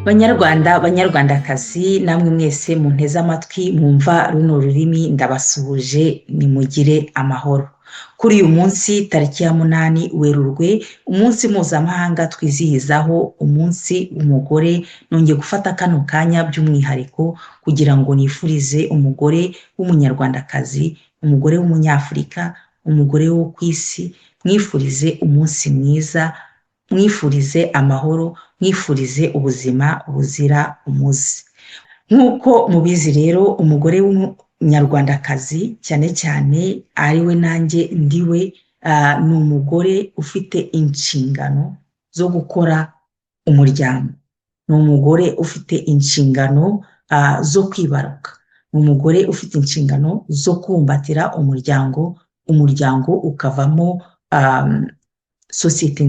Banyarwanda banyarwandakazi namwe mwese munteze amatwi mwumva runo rurimi ndabasuhuje nimugire amahoro. Kuri uyu munsi tariki ya 8 Werurwe, umunsi mpuzamahanga twizihizaho umunsi w'umugore, nongeye gufata kano kanya by'umwihariko kugira ngo nifurize umugore w'umunyarwandakazi, umugore w'umunyafurika, umugore wo ku isi, mwifurize umunsi mwiza, mwifurize amahoro, mwifurize ubuzima buzira umuze. Nk'uko mubizi rero, umugore w'umunyarwandakazi cyane cyane ariwe nanjye ndiwe, ni umugore ufite inshingano zo gukora umuryango, ni umugore ufite inshingano zo kwibaruka, ni umugore ufite inshingano zo kubumbatira umuryango, umuryango ukavamo sosiyete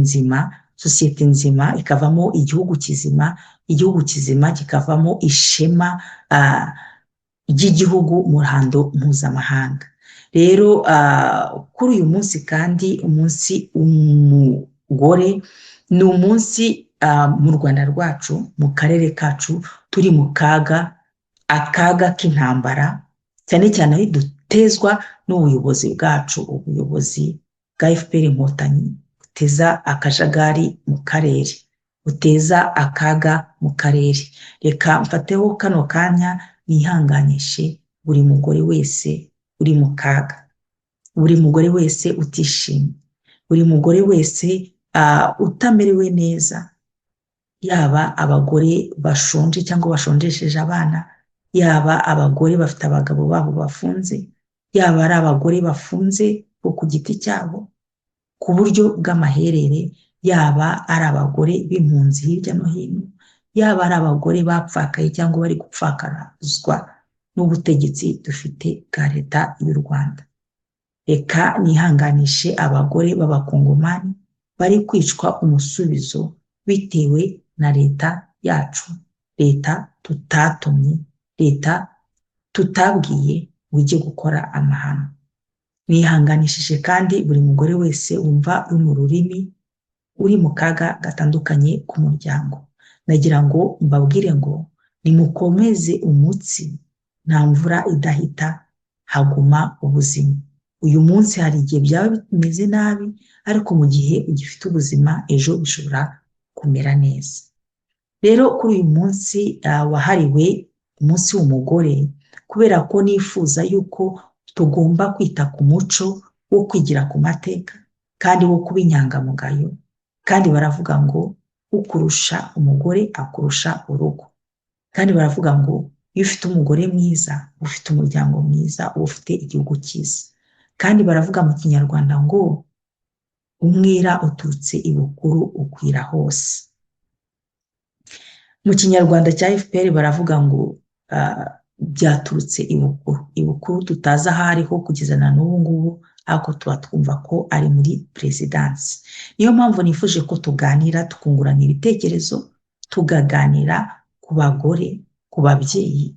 nzima ikavamo igihugu kizima, igihugu kizima kikavamo ishema ry'igihugu mu ruhando mpuzamahanga. Rero kuri uyu munsi kandi, umunsi w'umugore, ni umunsi mu Rwanda rwacu, mu karere kacu, turi mu akaga k'intambara, cyane cyane aho dutezwa n'ubuyobozi bwacu, ubuyobozi bwa FPR Inkotanyi buteza akajagari mu karere, buteza akaga mu karere. Reka mfateho kano kanya nihanganishe buri mugore wese uri mu kaga, buri mugore wese utishimye, buri mugore wese utamerewe neza, yaba abagore bashonje cyangwa bashonjesheje abana, yaba abagore bafite abagabo babo bafunze, yaba ari abagore bafunze bo ku giti cyabo ku buryo bw'amaherere, yaba ari abagore b'impunzi hirya no hino, yaba ari abagore bapfakaye cyangwa bari gupfakarazwa n'ubutegetsi dufite bwa leta y'u Rwanda. Reka nihanganishe abagore b'abakongomani bari kwicwa umusubizo bitewe na leta yacu, leta tutatumye, leta tutabwiye ngo ijye gukora amahano. Nihanganishije kandi buri mugore wese wumva runo rurimi uri mu kaga gatandukanye ku muryango. Nagira ngo mbabwire ngo nimukomeze umutsi, nta mvura idahita haguma ubuzima. Uyu munsi hari igihe byaba bimeze nabi, ariko mu gihe ugifite ubuzima ejo bishobora kumera neza. Rero kuri uyu munsi wahariwe umunsi w'umugore, kubera ko nifuza yuko tugomba kwita ku muco wo kwigira ku mateka kandi wo kuba inyangamugayo, kandi baravuga ngo ukurusha umugore akurusha urugo, kandi baravuga ngo iyo ufite umugore mwiza ufite umuryango mwiza, ufite igihugu cyiza, kandi baravuga mu Kinyarwanda ngo umwira uturutse ibukuru ukwira hose. Mu Kinyarwanda cya FPR baravuga ngo byaturutse ibukuru, ibukuru tutazi aho ariho kugeza na n'ubu ngubu, ariko tuba twumva ko ari muri perezidansi. Niyo mpamvu nifuje ko tuganira, tukungurana ibitekerezo, tukaganira ku bagore, ku babyeyi,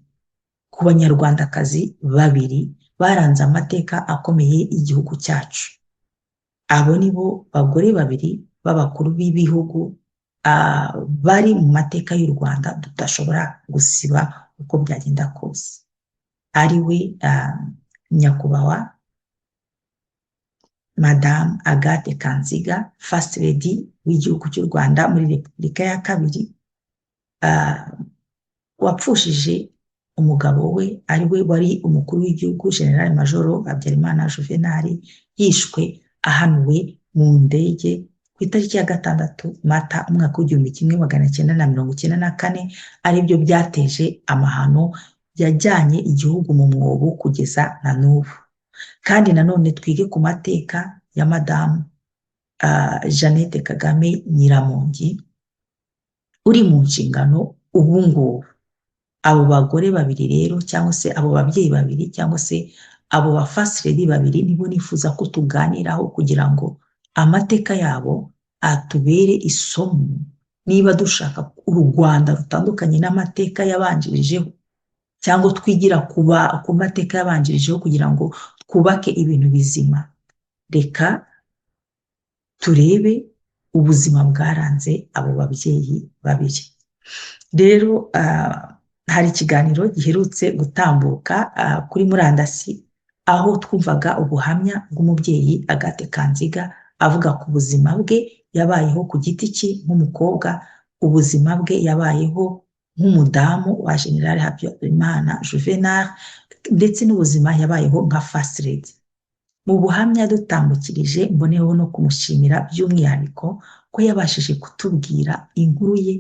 ku banyarwandakazi babiri baranze amateka akomeye igihugu cyacu. Abo ni bo bagore babiri b'abakuru b'ibihugu bari mu mateka y'u Rwanda tudashobora gusiba uko byagenda kose, ari we nyakubahwa Madame Agathe Kanziga, First Lady w'igihugu cy'u Rwanda muri Repubulika ya kabiri, wapfushije umugabo we ari we wari umukuru w'igihugu General Major Habyarimana Juvenal, yishwe ahanuwe mu ndege ku itariki ya 6 Mata umwaka w'1994, aribyo byateje amahano yajyanye igihugu mu mwobo kugeza na n'ubu. Kandi nanone twige ku mateka ya Madame Jeannette Kagame Nyiramongi uri mu nshingano ubu ngubu. abo bagore babiri rero cyangwa se abo babyeyi babiri cyangwa se abo ba first lady babiri nibo nifuza ko tuganiraho kugira ngo amateka yabo atubere isomo, niba dushaka u Rwanda rutandukanye n'amateka yabanjirijeho cyangwa twigira ku mateka yabanjirijeho kugira ngo twubake ibintu bizima. Reka turebe ubuzima bwaranze abo babyeyi babiri. Rero hari ikiganiro giherutse gutambuka kuri murandasi aho twumvaga ubuhamya bw'umubyeyi Agathe Kanziga avuga ku buzima bwe yabayeho ku giti cye nk'umukobwa, ubuzima bwe yabayeho nk'umudamu wa General Habyarimana Juvenal, ndetse n'ubuzima yabayeho nka first lady. Mu buhamya dutambukirije mboneyeho no kumushimira by'umwihariko ko yabashije kutubwira inkuru ye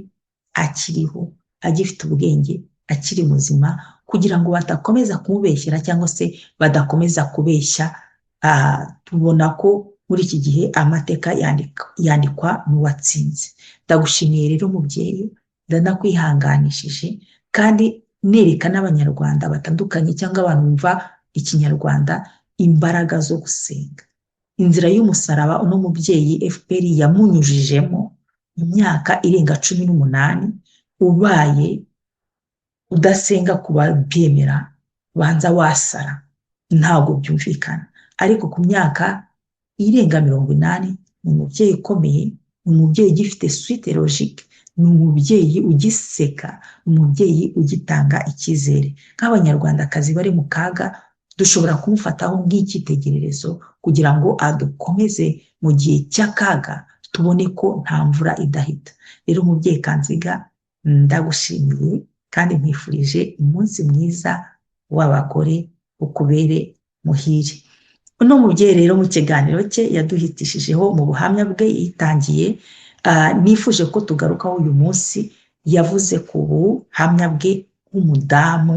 akiriho, agifite ubwenge, akiri muzima, kugira ngo batakomeza kumubeshyera cyangwa se badakomeza kubeshya. Tubona ko muri iki gihe amateka yandikwa n'uwatsinze. Ndagushimiye rero mubyeyi, ndanakwihanganishije kandi nereka n'abanyarwanda batandukanye cyangwa abantu bumva ikinyarwanda imbaraga zo gusenga. Inzira y'umusaraba uno mubyeyi FPR yamunyujijemo mu myaka irenga 18, ubaye udasenga kubabyemera banza wasara, ntabwo byumvikana. Ariko ku myaka irenga 80 ni umubyeyi ukomeye, ni umubyeyi ugifite suite logique, ni umubyeyi ugiseka, ni umubyeyi ugitanga icyizere. Nk'abanyarwandakazi bari mu kaga dushobora kumufataho nk'icyitegererezo kugira ngo adukomeze mu gihe cy'akaga, tubone ko nta mvura idahita. Rero umubyeyi Kanziga ndagushimiye kandi nkwifurije umunsi mwiza w'abagore ukubere muhire. Uno mubyeyi rero mu kiganiro cye yaduhitishijeho mu buhamya bwe yitangiye, nifuje ko tugarukaho uyu munsi. Yavuze ku buhamya bwe nk'umudamu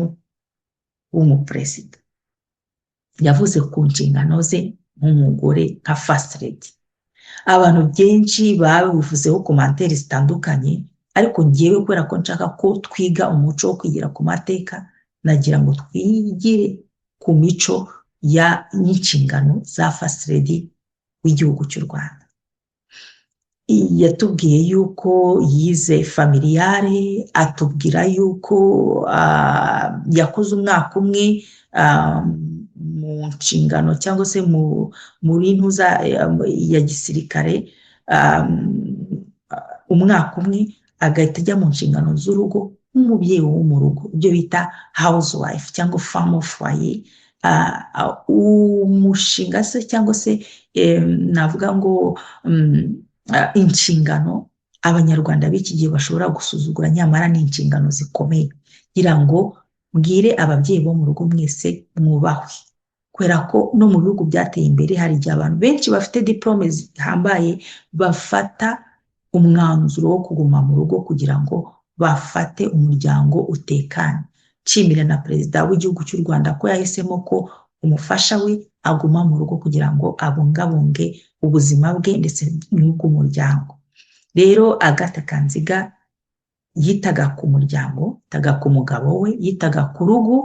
w'umuperezida, yavuze ku nshingano ze nk'umugore nka first lady. Abantu benshi babivuzeho komantere zitandukanye, ariko ngewe kubera ko nshaka ko twiga umuco wo kwigira ku mateka, nagira ngo twigire ku mico n'inshingano za first lady w'igihugu cy'u Rwanda. Yatubwiye yuko yize familiare, atubwira yuko yakoze umwaka umwe mu nshingano cyangwa se muri ntuza ya gisirikare, umwaka umwe agahita ajya mu nshingano z'urugo nk'umubyeyi wo mu rugo, ibyo bita housewife cyangwa femme au foyer. Umushinga se cyangwa se navuga ngo inshingano abanyarwanda b'iki gihe bashobora gusuzugura, nyamara ni inshingano zikomeye. Ngira ngo mbwire ababyeyi bo mu rugo mwese mwubahwe, kubera ko no mu bihugu byateye imbere hari igihe abantu benshi bafite diplome zihambaye bafata umwanzuro wo kuguma mu rugo kugira ngo bafate umuryango utekanye. Nshimira na perezida w'igihugu cy'u Rwanda ko yahisemo ko umufasha we aguma mu rugo kugira ngo abungabunge ubuzima bwe ndetse n'ubw'umuryango. Rero Agathe Kanziga yitaga ku muryango, yitaga ku mugabo we, yitaga ku rugo,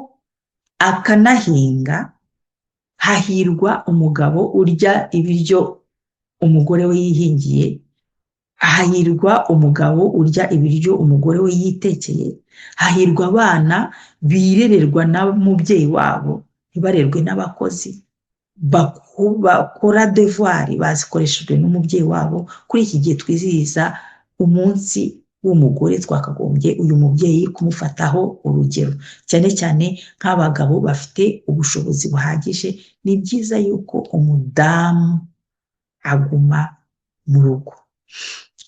akanahinga. Hahirwa umugabo urya ibiryo umugore we yihingiye, hahirwa umugabo urya ibiryo umugore we yitekeye, hahirwa abana birererwa n'umubyeyi wabo, ntibarerwe n'abakozi, bakora devoir bazikoreshejwe n'umubyeyi wabo. Kuri iki gihe twizihiza umunsi w'umugore, twakagombye uyu mubyeyi kumufataho urugero, cyane cyane nk'abagabo bafite ubushobozi buhagije. Ni byiza yuko umudamu aguma mu rugo.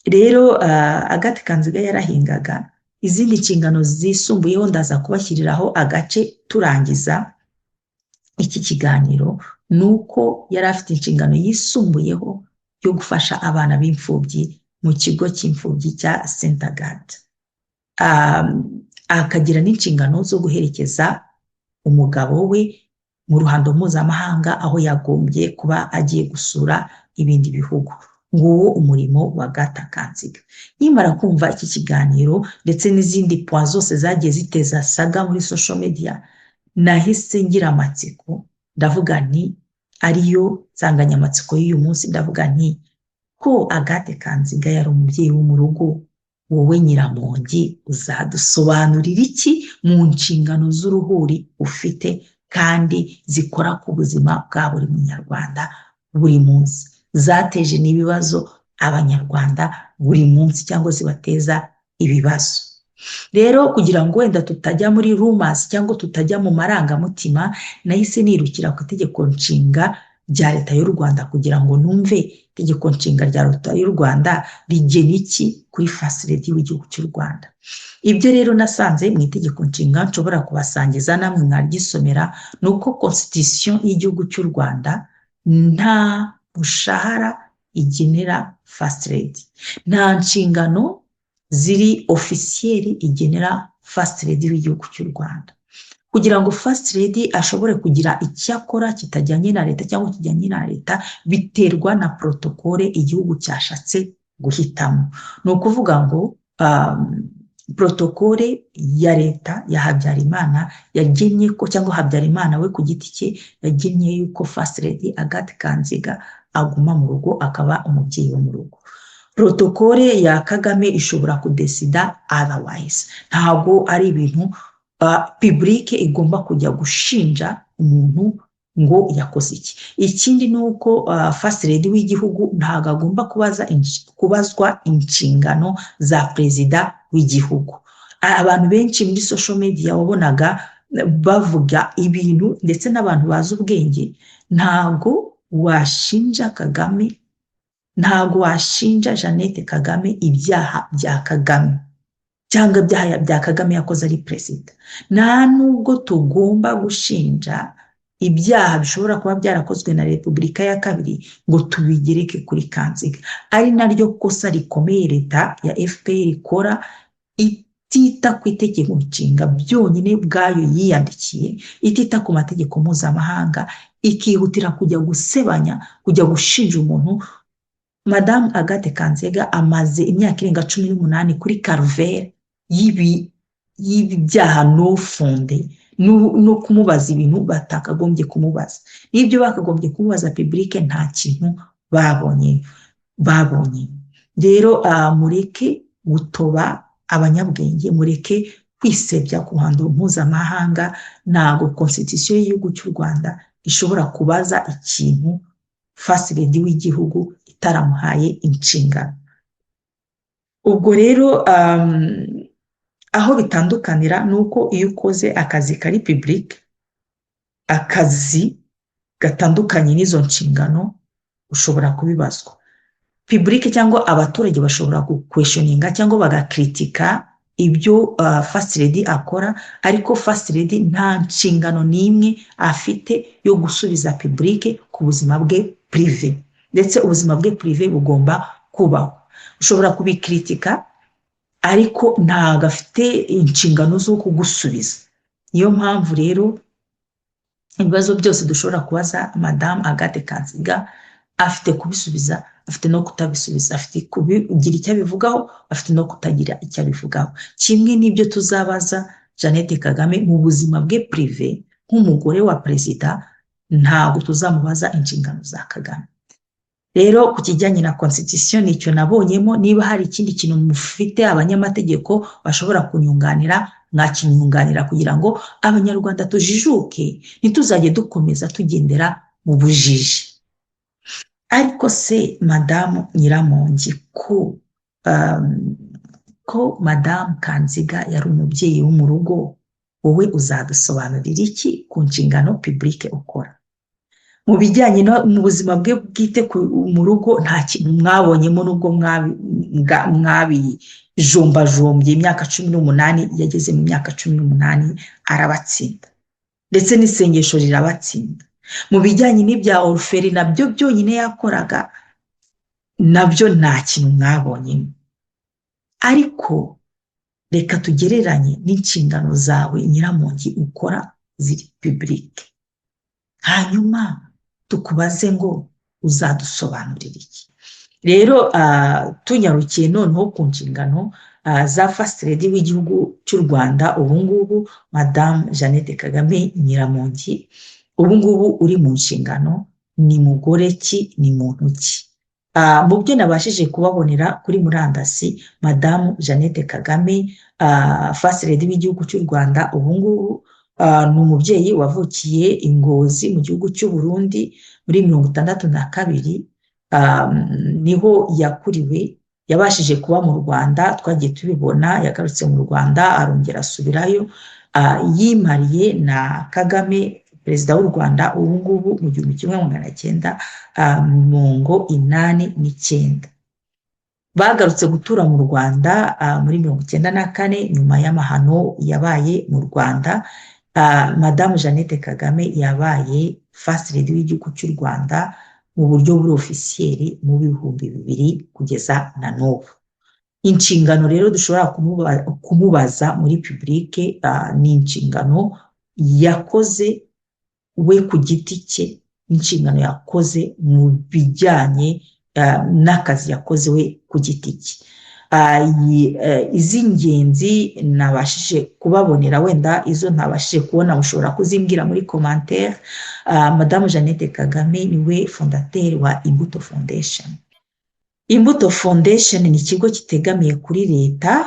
Rero Agathe Kanziga yarahingaga. Izindi nshingano zisumbuyeho ndaza kubashyiriraho agace turangiza iki kiganiro, nuko yari afite inshingano yisumbuyeho yo gufasha abana b'imfubyi mu kigo cy'imfubyi cya St Agathe. Akagira n'inshingano zo guherekeza umugabo we mu ruhando mpuzamahanga aho yagombye kuba agiye gusura ibindi bihugu. nguwo umurimo wa Agathe Kanziga. Nimara kumva iki kiganiro ndetse n'izindi point zose zagiye ziteza saga muri social media, nahise ngira amatsiko ndavuga nti ariyo nsanganyamatsiko y'uyu munsi, ndavuga nti ko Agathe Kanziga yari umubyeyi wo mu rugo, wowe Nyiramongi uzadusobanurira iki mu nshingano z'uruhuri ufite kandi zikora ku buzima bwa buri munyarwanda buri munsi, zateje n'ibibazo abanyarwanda buri munsi cyangwa zibateza ibibazo. Rero kugira ngo wenda tutajya muri rumors cyangwa tutajya mu marangamutima, nahise nirukira ku itegeko nshinga rya leta y'u Rwanda kugira ngo numve itegeko nshinga rya leta y'u Rwanda rigena iki kuri First Lady w'igihugu cy'u Rwanda. Ibyo rero nasanze mu itegeko nshinga nshobora kubasangiza namwe mwaryisomera, ni uko constitution y'igihugu cy'u Rwanda nta mushahara igenera First Lady, nta nshingano ziri officiel igenera First Lady w'igihugu cy'u Rwanda. Kugira ngo First Lady ashobore kugira icyo akora kitajyanye na leta cyangwa kijyanye na leta, biterwa na protokole igihugu cyashatse guhitamo. Ni ukuvuga ngo protokole ya leta ya Habyarimana yagennye ko, cyangwa Habyarimana we ku giti cye yagennye yuko First Lady Agathe Kanziga aguma mu rugo, akaba umubyeyi wo mu rugo. Protokole ya Kagame ishobora kudesida otherwise. Ntabwo ari ibintu public igomba kujya gushinja umuntu ngo yakoze iki. Ikindi ni uko First Lady w'igihugu ntabwo agomba kubazwa inshingano za perezida w'igihugu. Abantu benshi muri social media wabonaga bavuga ibintu, ndetse n'abantu bazi ubwenge, ntabwo washinja Kagame, ntabwo washinja Jeannette Kagame ibyaha bya Kagame cyangwa ibyaha bya Kagame yakoze ari perezida. Nta nubwo tugomba gushinja ibyaha bishobora kuba byarakozwe na Repubulika ya kabiri ngo tubigereke kuri Kanziga. Ari naryo kosa rikomeye leta ya FPR ikora, itita ku itegeko nshinga byonyine bwayo yiyandikiye, itita ku mategeko mpuzamahanga, ikihutira kujya gusebanya, kujya gushinja umuntu. Madame Agathe Kanziga amaze imyaka irenga 18 kuri Calvaire y'ibyaha no fonde, no kumubaza ibintu batakagombye kumubaza. N'ibyo bakagombye kumubaza public nta kintu babonye. Rero mureke gutoba abanyabwenge, mureke kwisebya ku ruhando mpuzamahanga. Ntabwo constitution y'igihugu cy'u Rwanda ishobora kubaza ikintu First Lady w'igihugu itaramuhaye inshingano. Ubwo rero aho bitandukanira nuko iyo ukoze akazi kari public, akazi gatandukanye n'izo nshingano, ushobora kubibazwa. Public cyangwa abaturage bashobora questioninga cyangwa bagakritika ibyo First Lady akora, ariko First Lady nta nshingano n'imwe afite yo gusubiza public ku buzima bwe privé, ndetse ubuzima bwe privé bugomba kubaho. Ushobora kubikritika ariko ntago afite inshingano zo kugusubiza. Niyo mpamvu rero ibibazo byose dushobora kubaza Madame Agathe Kanziga afite kubisubiza, afite no kutabisubiza, afite kugira icyo abivugaho, afite no kutagira icyo abivugaho. Kimwe n'ibyo tuzabaza Jeannette Kagame mu buzima bwe privé nk'umugore wa perezida, ntabwo tuzamubaza inshingano za Kagame. Rero ku kijyanye na constitution nicyo nabonyemo. Niba hari ikindi kintu mufite abanyamategeko bashobora kunyunganira, mwakinyunganira kugira ngo abanyarwanda tujijuke, ntituzajye dukomeza tugendera mu bujiji. Ariko se Madamu Nyiramongi ko Madamu Kanziga yari umubyeyi wo mu rugo, wowe uzadusobanurira iki ku nshingano public ukora? Mu bijyanye no mu buzima bwe bwite mu rugo nta kintu mwabonyemo, nubwo mwabijombajombye imyaka 18, yageze mu myaka 18 arabatsinda, ndetse n'isengesho rirabatsinda. Mu bijyanye n'ibya oruferi nabyo byonyine yakoraga, nabyo nta kintu mwabonyemo. Ariko reka tugereranye n'inshingano zawe Nyiramongi ukora ziri public, hanyuma tukubaze ngo uzadusobanurira iki. rero tunyarukiye noneho ku nshingano za First Lady w'igihugu cy'u Rwanda ubu ngubu Madame Jeannette Kagame Nyiramongi, ubu ngubu uri mu nshingano, ni mugore ki, ni muntu ki? Mu byo nabashije kubabonera kuri murandasi, Madame Jeannette Kagame First Lady w'igihugu cy'u Rwanda ubu ngubu ni umubyeyi wavukiye i Ngozi mu gihugu cy'u Burundi muri 1962. Niho yakuriwe, yabashije kuba mu Rwanda, twagiye tubibona, yagarutse mu Rwanda arongera asubirayo, yimariye na Kagame perezida w'u Rwanda ubu ngubu mu 1989. Bagarutse gutura mu Rwanda muri 1994 nyuma y'amahano yabaye mu Rwanda. Madame Jeannette Kagame yabaye First Lady w'igihugu cy'u Rwanda mu buryo buri ofisiyeri mu 2000 kugeza na n'ubu. Inshingano rero dushobora kumubaza muri publique ni inshingano yakoze we ku giti cye, inshingano yakoze mu bijyanye n'akazi yakoze we ku giti cye. Iz'ingenzi nabashije kubabonera, wenda izo ntabashije kubona mushobora kuzimbwira muri commentaire. Madame Jeannette Kagame niwe fondateur wa Imbuto Foundation. Imbuto Foundation ni ikigo kitegamiye kuri leta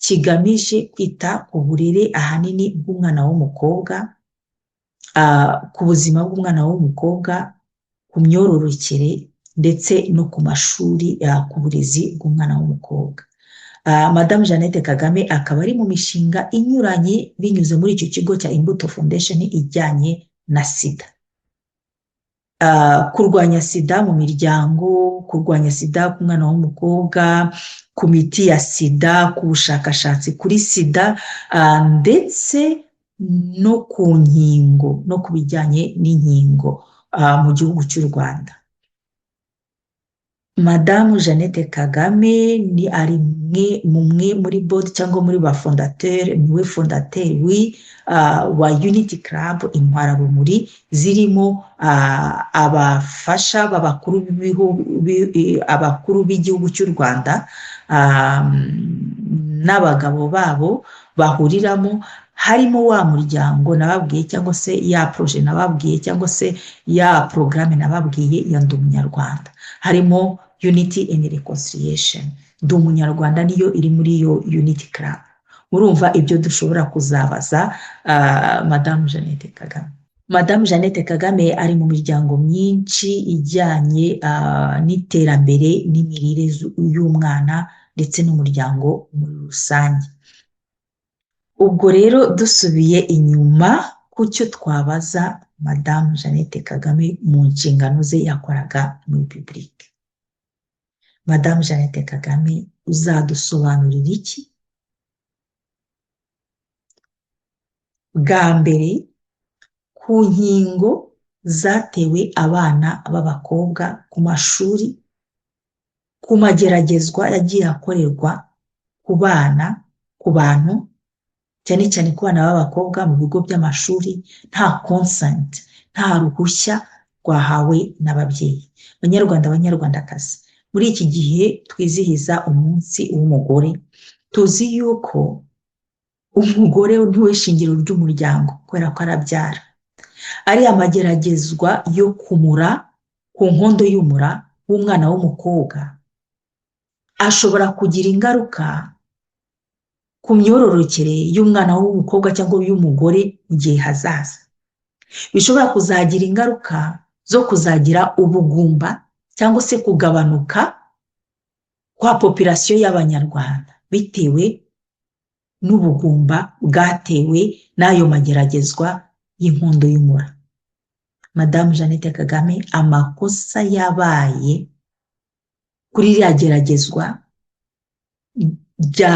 kigamije kwita ku burere ahanini bw'umwana w'umukobwa, ku buzima bw'umwana w'umukobwa, ku myororokere ndetse no ku mashuri, ku burezi bw'umwana w'umukobwa. Madame Jeannette Kagame akaba ari mu mishinga inyuranye binyuze muri icyo kigo cya Imbuto Foundation ijyanye na sida. Kurwanya sida mu miryango, kurwanya sida ku mwana w'umukobwa, ku miti ya sida, ku bushakashatsi kuri sida, ndetse no ku nkingo, no ku bijyanye n'inkingo mu gihugu cy'u Rwanda. Madame Jeannette Kagame ni ari mumwe muri board cyangwa muri ba fondateur, niwe fondateur wa Unity Club Intwararumuri, zirimo abafasha abakuru b'igihugu cy'u Rwanda n'abagabo babo bahuriramo. Harimo wa muryango nababwiye, cyangwa se ya projet nababwiye, cyangwa se ya programme nababwiye ya Ndi Umunyarwanda. Harimo Unity and Reconciliation. Ndi Umunyarwanda niyo iri muri iyo Unity Club. Murumva ibyo dushobora kuzabaza Madame Jeannette Kagame. Madame Jeannette Kagame ari mu miryango myinshi ijyanye n'iterambere n'imirire y'umwana ndetse n'umuryango muri rusange. Ubwo rero dusubiye inyuma ku cyo twabaza Madame Jeannette Kagame mu nshingano ze yakoraga muri publique. Madame Jeannette Kagame uzadusobanurira iki? Bwa mbere, ku nkingo zatewe abana b'abakobwa ku mashuri, ku mageragezwa yagiye akorerwa ku bana, ku bantu, cyane cyane ku bana b'abakobwa mu bigo by'amashuri, nta consent, nta ruhushya rwahawe n'ababyeyi. Banyarwanda, banyarwandakazi, muri iki gihe twizihiza umunsi w'umugore, tuzi yuko umugore niwe shingiro ry'umuryango kubera ko arabyara. Ari amageragezwa yo kumura ku nkondo y'umura w'umwana w'umukobwa ashobora kugira ingaruka ku myororokere y'umwana w'umukobwa cyangwa y'umugore mu gihe hazaza. Bishobora kuzagira ingaruka zo kuzagira ubugumba cyangwa se kugabanuka kwa population y'Abanyarwanda bitewe n'ubugumba bwatewe n'ayo mageragezwa y'inkondo y'umura. Madame Jeannette Kagame, amakosa yabaye kuri iriya geragezwa rya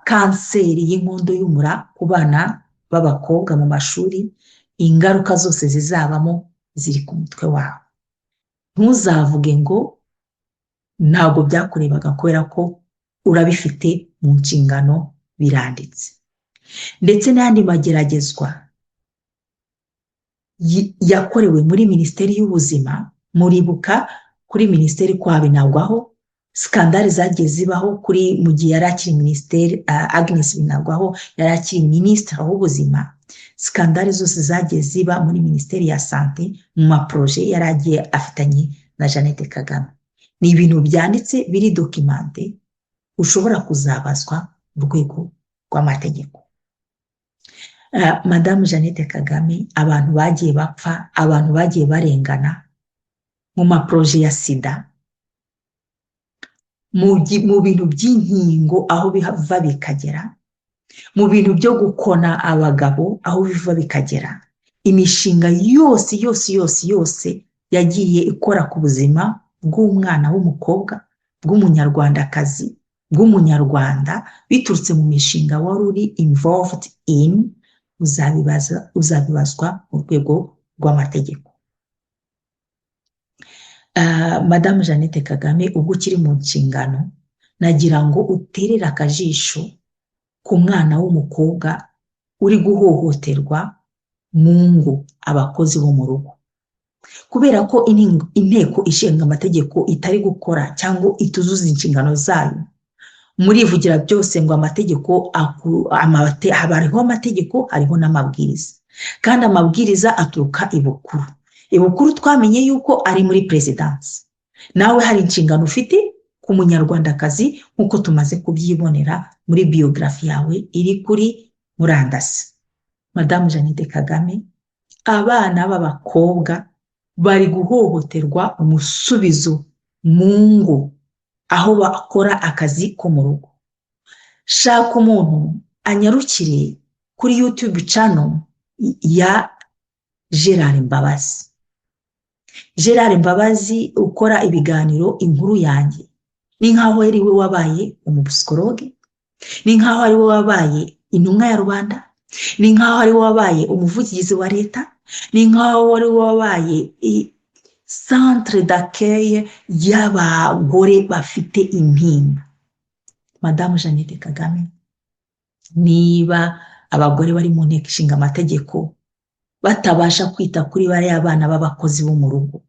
kanseri y'inkondo y'umura ku bana b'abakobwa mu mashuri, ingaruka zose zizabamo ziri ku mutwe wawe. Ntuzavuge ngo ntabwo byakurebaga kubera ko urabifite mu nshingano, biranditse. Ndetse n'andi mageragezwa yakorewe muri Minisiteri y'Ubuzima, muribuka kuri minisiteri kwa Binagwaho, skandari zagiye zibaho kuri mu gihe yari akiri minisiteri, Agnes Binagwaho yari akiri minisitiri w'ubuzima. Skandari zose zagiye ziba muri minisiteri ya sante mu maproje yari agiye afitanye na Jeannette Kagame. Ni ibintu byanditse biri documenté, ushobora kuzabazwa mu rwego rw'amategeko. Madame Jeannette Kagame, abantu bagiye bapfa, abantu bagiye barengana mu maproje ya sida, mu bintu by'inkingo aho biva bikagera, mu bintu byo gukona abagabo aho biva bikagera, imishinga yose yose yose yose yagiye ikora ku buzima bw'umwana w'umukobwa, bw'umunyarwandakazi, bw'umunyarwanda, biturutse mu mishinga wari uri involved in, uzabibazwa mu rwego rw'amategeko. Madame Jeannette Kagame, ubwo ukiri mu nshingano, nagira ngo uterere akajisho ku mwana w'umukobwa uri guhohoterwa mu ngo, abakozi bo mu rugo, kubera ko inteko ishinga amategeko itari gukora cyangwa ituzuza inshingano zayo. Murivugira byose ngo amategeko, hariho amategeko, hariho n'amabwiriza, kandi amabwiriza aturuka ibukuru. Ibukuru twamenye yuko ari muri presidansi. Nawe hari inshingano ufite ku munyarwandakazi nk'uko tumaze kubyibonera muri biografi yawe iri kuri murandasi. Madame Jeannette Kagame, abana b'abakobwa bari guhohoterwa umusubizo mu ngo aho bakora akazi ko mu rugo. Shaka umuntu anyarukire kuri YouTube channel ya Gerard Mbabazi. Gerard Mbabazi ukora ibiganiro inkuru yanjye, ni nkaho ari we wabaye umupsikologe, ni nkaho ari we wabaye intumwa ya rubanda, ni nkaho ari we wabaye umuvugizi wa leta, ni nkaho ari we wabaye centre d'accueil y'abagore bafite impinga. Madame Jeannette Kagame, niba abagore bari mu nteko ishinga amategeko batabasha kwita kuri bariya bana b'abakozi bo mu rugo,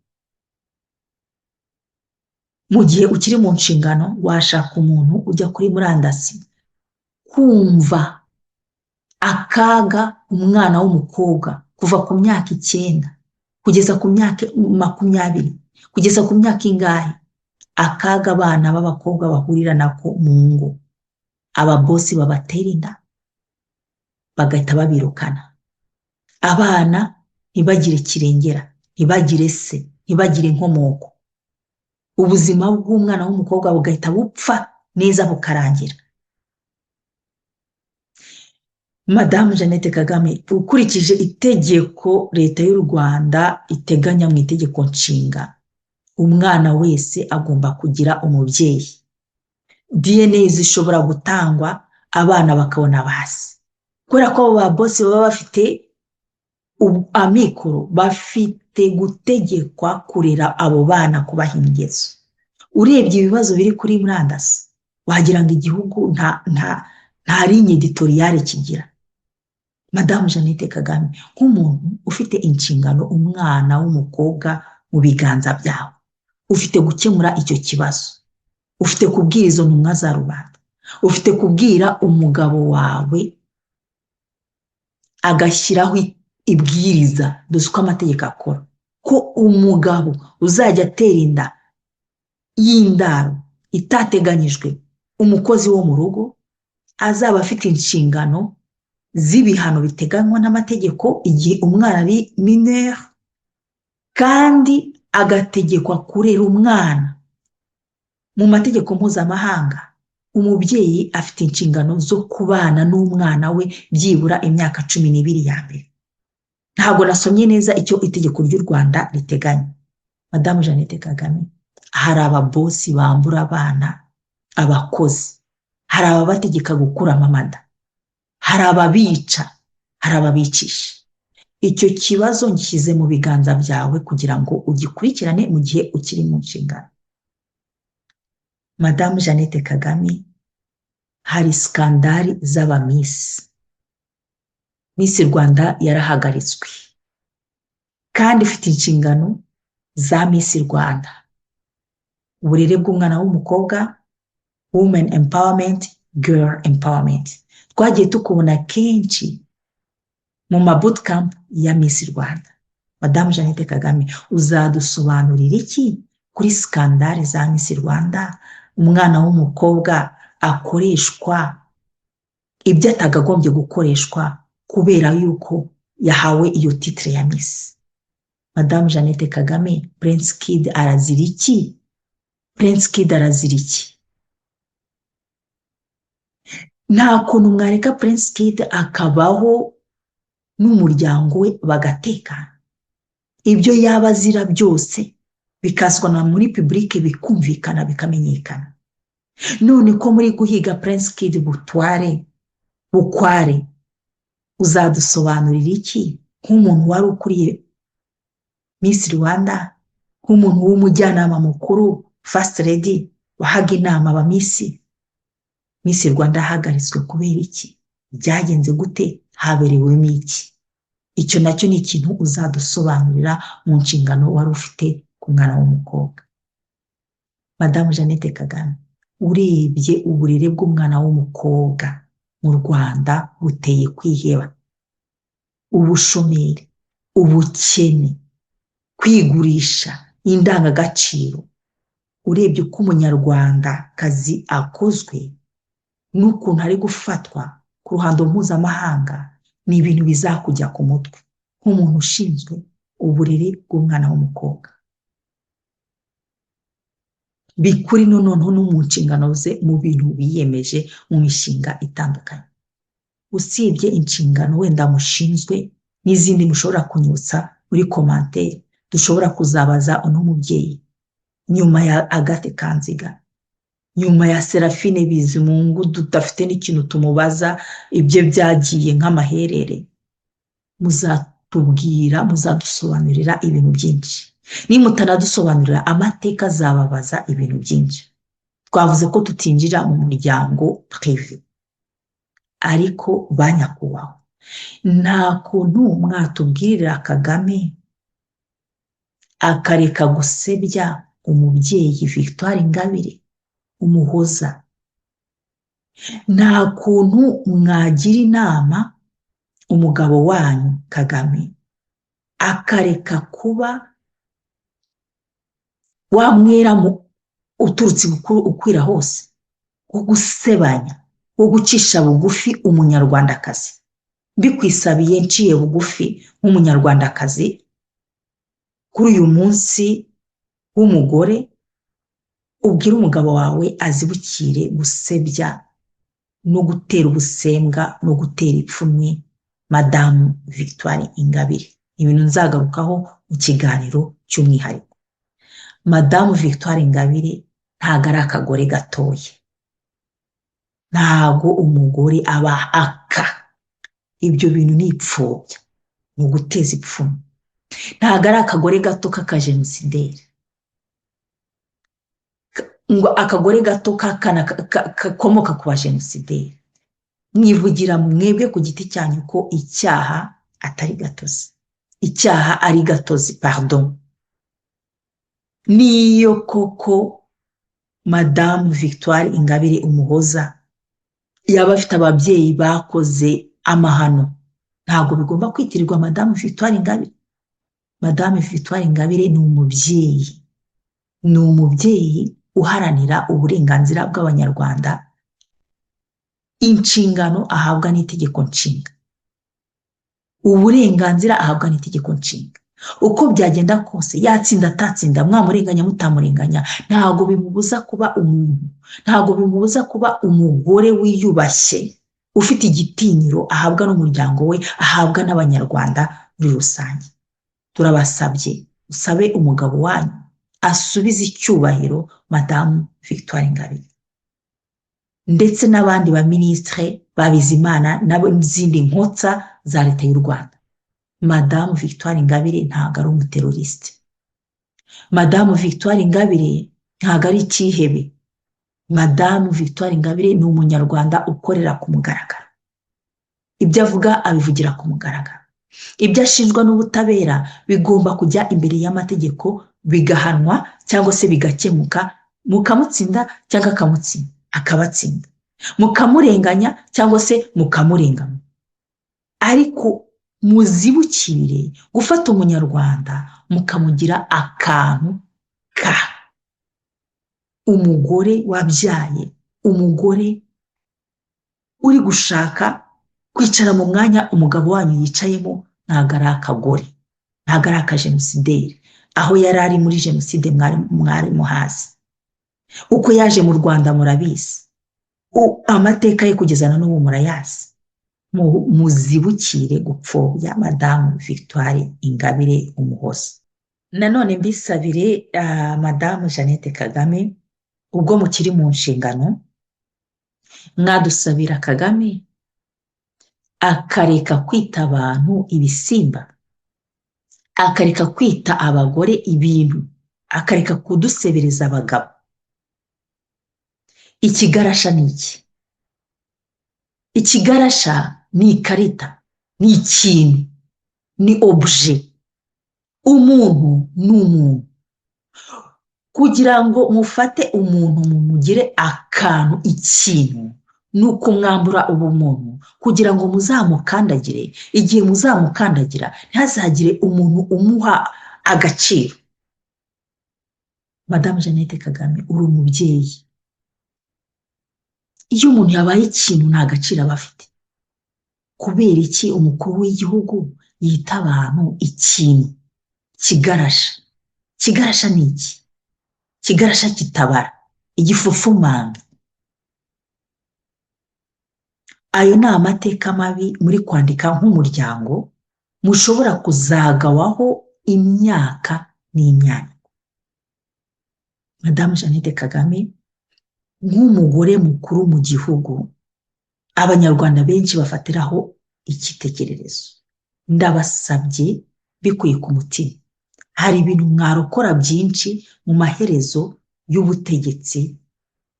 mu gihe ukiri mu nshingano, washaka umuntu ujya kuri murandasi kumva akaga umwana w'umukobwa kuva ku myaka 9 kugeza ku myaka 20, kugeza ku myaka ingahe, akaga abana b'abakobwa bahurira nako mu ngo. Ababosi babatera inda bagahita babirukana, abana ntibagire kirengera, ntibagire se, ntibagire inkomoko, ubuzima bw'umwana w'umukobwa bugahita bupfa neza bukarangira. Madame Jeannette Kagame, ukurikije itegeko leta y'u Rwanda iteganya mu itegeko nshinga, umwana wese agomba kugira umubyeyi. DNA zishobora gutangwa, abana bakabona basi, kubera ko aba bosi baba bafite amikoro, bafite gutegekwa kurera abo bana, kubaha ingeso. Urebye ibibazo biri kuri murandasi wagira ngo igihugu nta ligne editoriale kigira. Madame Jeannette Kagame, nk'umuntu ufite inshingano umwana w'umukobwa mu biganza byawe, ufite gukemura icyo kibazo, ufite kubwira izo ntumwa za rubanda, ufite kubwira umugabo wawe agashyiraho ibwiriza dusuka amategeko akora, ko umugabo uzajya atera inda y'indaro itateganyijwe umukozi wo mu rugo azaba afite inshingano z'ibihano biteganywa n'amategeko igihe umwana ari mineur, kandi agategekwa kurera umwana. Mu mategeko mpuzamahanga, umubyeyi afite inshingano zo kubana n'umwana we byibura imyaka 12 ya mbere. Ntabwo nasomye neza icyo itegeko ry'u Rwanda riteganya. Madame Jeannette Kagame, hari ababosi bambura abana abakozi, hari ababategeka gukura amamada, hari ababica, hari ababicisha. Icyo kibazo ngishyize mu biganza byawe kugira ngo ugikurikirane mu gihe ukiri mu nshingano. Madame Jeannette Kagame, hari skandari z'abamisi. Miss Rwanda yarahagaritswe, kandi ifite inshingano za Miss Rwanda. uburere bw'umwana w'umukobwa, women empowerment, girl empowerment. Twagiye tukubona kenshi mu mabootcamp ya Miss Rwanda. Madamu Jeannette Kagame, uzadusobanurira iki kuri skandale za Miss Rwanda, umwana w'umukobwa akoreshwa ibyo atagagombye gukoreshwa kubera yuko yahawe iyo titre ya Miss? Madamu Jeannette Kagame, Prince Kid arazira iki? Prince Kid arazira iki? Nta kuntu mwareka Prince Kid akabaho n'umuryango we bagatekana, ibyo yaba azira byose bikaswana muri public bikumvikana bikamenyekana. None ko muri guhiga Prince Kid bukware, uzadusobanurira iki nk'umuntu wari ukuriye Miss Rwanda, nk'umuntu w'umujyanama mukuru, first lady wahaga inama aba Miss Rwanda hagaritswe kubera iki? Byagenze gute? Haberewemo iki? Icyo nacyo ni ikintu uzadusobanurira mu nshingano wari ufite ku mwana w'umukobwa. Madamu Jeannette Kagame, urebye uburere bw'umwana w'umukobwa mu Rwanda buteye kwiheba, ubushomeri, ubukene, kwigurisha indangagaciro. Urebye uko umunyarwandakazi akozwe n'ukuntu ari gufatwa ku ruhando mpuzamahanga, ni ibintu bizakujya ku mutwe nk'umuntu ushinzwe uburere bw'umwana w'umukobwa. Bikuri noneho no mu nshingano ze, mu bintu biyemeje mu mishinga itandukanye. Usibye inshingano wenda mushinzwe n'izindi mushobora kunyutsa muri commentaire, dushobora kuzabaza uno mubyeyi nyuma ya Agathe Kanziga, nyuma ya Serafine Bizimungu, tudafite n'ikintu tumubaza, ibyo byagiye nk'amaherere. Muzatubwira, muzadusobanurira ibintu byinshi. Nimutanadusobanurira amateka, azababaza ibintu byinshi. Twavuze ko tutinjira mu muryango privé, ariko banyakubahwa, nta kuntu mwatubwirira Kagame akareka gusebya umubyeyi Victoire Ingabire Umuhoza. Nta kuntu mwagira inama umugabo wanyu Kagame akareka kuba wamwera uturutse ukwira hose, wo gusebanya, wo gucisha bugufi umunyarwandakazi. Mbikwisabiye nciye bugufi nk'umunyarwandakazi kuri uyu munsi w'umugore, ubwira umugabo wawe azibukire gusebya no gutera ubusembwa no gutera ipfunwe Madamu Victoire Ingabire. Ibintu nzagarukaho mu kiganiro cy'umwihariko. Madamu Victoire Ingabire ntago ari akagore gatoye, ntago umugore aba aka. Ibyo bintu ni ipfobya, ni uguteza ipfunwe. Ntago ari akagore gato k'akajenosideri, ngo akagore gato kakomoka ku bajenosideri. Mwivugira mwebwe ku giti cyanyu ko icyaha atari gatozi, icyaha ari gatozi, pardon. Niyo koko Madamu Victoire Ingabire Umuhoza yaba afite ababyeyi bakoze amahano, ntabwo bigomba kwitirirwa Madamu Victoire Ingabire. Madamu Victoire Ingabire ni umubyeyi uharanira uburenganzira bw'abanyarwanda, inshingano ahabwa n'itegeko nshinga, uburenganzira ahabwa n'itegeko nshinga. Uko byagenda kose, yatsinda atatsinda, mwamurenganya mutamurenganya, ntago bimubuza kuba umuntu, ntago bimubuza kuba umugore wiyubashye, ufite igitinyiro ahabwa n'umuryango we, ahabwa n'abanyarwanda muri rusange. Turabasabye, usabe umugabo wanyu asubize icyubahiro Madamu Victoire Ingabire, ndetse n'abandi ba ministre babizimana n'izindi nkotsa za leta y'u Rwanda. Madamu Victoire Ingabire ntago ari umuteroriste. Madamu Victoire Ingabire ntago ari ikihebe. Madamu Victoire Ingabire ni umunyarwanda ukorera ku mugaragaro. Ibyo avuga abivugira ku mugaragaro. Ibyo ashinjwa n'ubutabera bigomba kujya imbere y'amategeko, bigahanwa cyangwa se bigakemuka mukamutsinda cyangwa akabatsinda, mukamurenganya cyangwa se mukamurenganya, ariko muzibukire gufata umunyarwanda mukamugira akantu ka umugore wabyaye, umugore uri gushaka kwicara mu mwanya umugabo wanyu yicayemo, ntabwo ari akagore, ntabwo ari akajenosideri, aho yari ari muri jenoside mwari muhazi, uko yaje mu Rwanda murabizi, amateka ye kugeza na n'ubu murayazi. Muzibukire gupfobya Madamu Victoire Ingabire Umuhoza. Nanone mbisabire Madamu Jeannette Kagame, ubwo mukiri mu nshingano, mwadusabira Kagame akareka kwita abantu ibisimba, akareka kwita abagore ibintu, akareka kudusebereza abagabo. Ikigarasha ni iki? Ikigarasha ni ikarita, ni ikintu, ni obje. Umuntu ni umuntu. Kugira ngo mufate umuntu mumugire akantu, ikintu, ni ukumwambura ubumuntu, kugira ngo muzamukandagire. Igihe muzamukandagira ntihazagire umuntu umuha agaciro. Madamu Jeannette Kagame, uri umubyeyi. Iyo umuntu yabaye ikintu nta gaciro aba afite. Kubera iki umukuru w'igihugu yita abantu ikintu? Kigarasha. Kigarasha ni iki? Kigarasha kitabara, igifufumanga. Ayo ni amateka mabi muri kwandika nk'umuryango, mushobora kuzagawaho imyaka n'imyaka. Madamu Jeannette Kagame, nk'umugore mukuru mu gihugu, abanyarwanda benshi bafatiraho icyitegererezo. Ndabasabye bikuye ku mutima, hari ibintu mwarokora byinshi mu maherezo y'ubutegetsi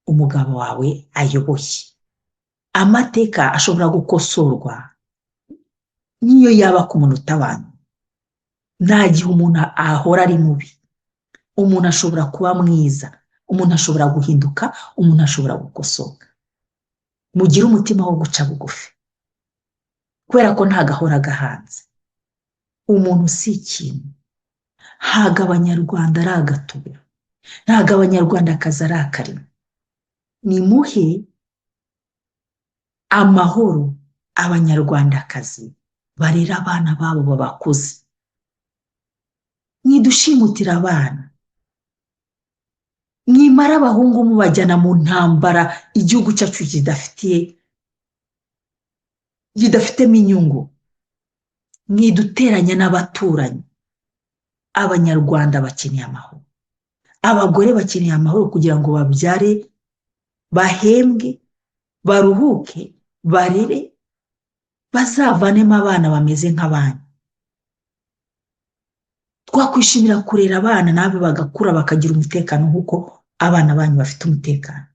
umugabo wawe ayoboye. Amateka ashobora gukosorwa niyo yaba ku munota wanyu. Nta gihe umuntu ahora ari mubi. Umuntu ashobora kuba mwiza, umuntu ashobora guhinduka, umuntu ashobora gukosoka. Mugire umutima wo guca bugufi, kubera ko nta gahora gahanze. Umuntu si ikintu. Ntago abanyarwanda ari agatubero, ntago abanyarwandakazi ari akarima. Nimuhe amahoro abanyarwandakazi barera abana babo babakuze. Mwidushimutira abana, mwimara abahungu mubajyana mu ntambara igihugu cyacu kidafitemo inyungu. Mwiduteranya n'abaturanyi. Abanyarwanda bakeneye amahoro, abagore bakeneye amahoro kugira ngo babyare, bahembwe, baruhuke, barere, bazavanemo abana bameze nk'abana. Twakwishimira kurera abana nabe bagakura bakagira umutekano nk'uko abana banyu bafite umutekano,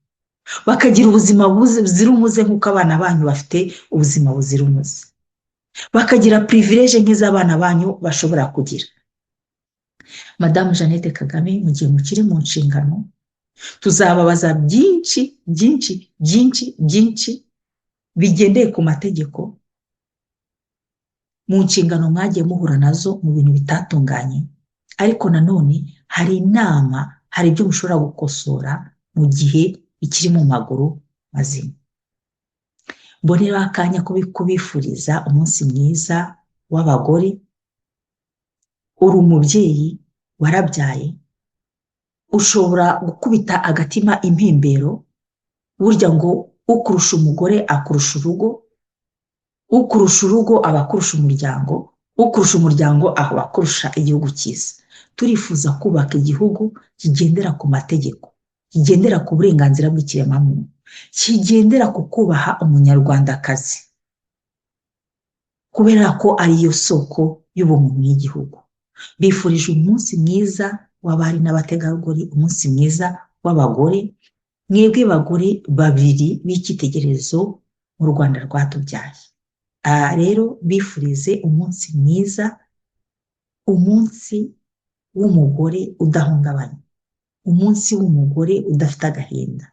bakagira ubuzima buzira umuze nk'uko abana banyu bafite ubuzima buzira umuze, bakagira privilege nk'iz'abana banyu bashobora kugira. Madamu Jeannette Kagame, mu gihe mukiri mu nshingano, tuzababaza byinshi byinshi byinshi byinshi bigendeye ku mategeko. Mu nshingano mwagiye muhura nazo mu bintu bitatunganye, ariko nanone hari inama, hari ibyo mushobora gukosora mu gihe bikiri mu maguru mazima. Mbonera akanya kubifuriza umunsi mwiza w'abagore. Uri umubyeyi, warabyaye, ushobora gukubita agatima impembero. Burya ngo ukurusha umugore akurusha urugo, ukurusha urugo aba akurusha umuryango, ukurusha umuryango aba akurusha igihugu cyiza. Turifuza kubaka igihugu kigendera ku mategeko, kigendera ku burenganzira bw'ikiremwamuntu, kigendera ku kubaha umunyarwandakazi, kubera ko ariyo soko y'ubumuntu y'igihugu. Bifurije umunsi mwiza w'abari n'abategarugori, umunsi mwiza w'abagore, mwebwe bagore babiri b'icyitegererezo mu Rwanda rwatubyaye. Rero bifurize umunsi mwiza, umunsi w'umugore udahungabanya, umunsi w'umugore udafite agahinda,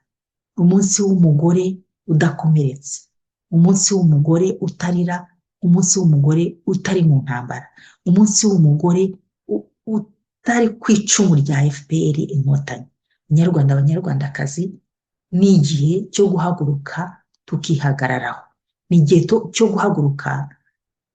umunsi w'umugore udakomeretse, umunsi w'umugore utarira, umunsi w'umugore utari mu ntambara, umunsi w'umugore utari ku icumu rya FPR Inkotanyi. Banyarwanda, banyarwandakazi, ni igihe cyo guhaguruka tukihagararaho, ni igihe cyo guhaguruka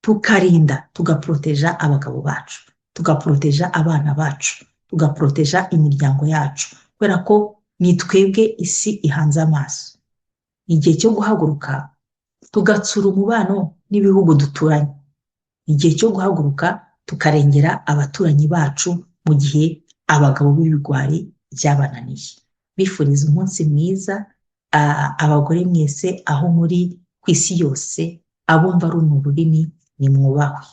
tukarinda, tugaporoteja abagabo bacu, tugaporoteja abana bacu, tugaporoteja imiryango yacu, kubera ko ni twebwe isi ihanze amaso. Ni igihe cyo guhaguruka tugatsura umubano n'ibihugu duturanye, ni igihe cyo guhaguruka tukarengera abaturanyi bacu mu gihe abagabo b'ibigwari byabananiye. Bifuriza umunsi mwiza abagore mwese aho muri ku isi yose, abumva runo rurimi nimwubahwe.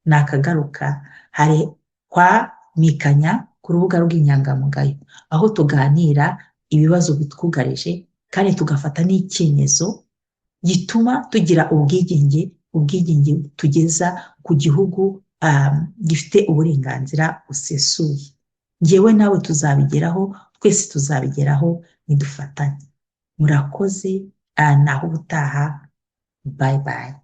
Nakagaruka hari kwa Mikanya ku rubuga rw'inyangamugayo, aho tuganira ibibazo bitwugarije kandi tugafata n'icyemezo gituma tugira ubwigenge tugeza ku gihugu gifite uburenganzira busesuye. Njyewe nawe tuzabigeraho, twese tuzabigeraho nidufatanye. Murakoze, naho ubutaha. Bye bye.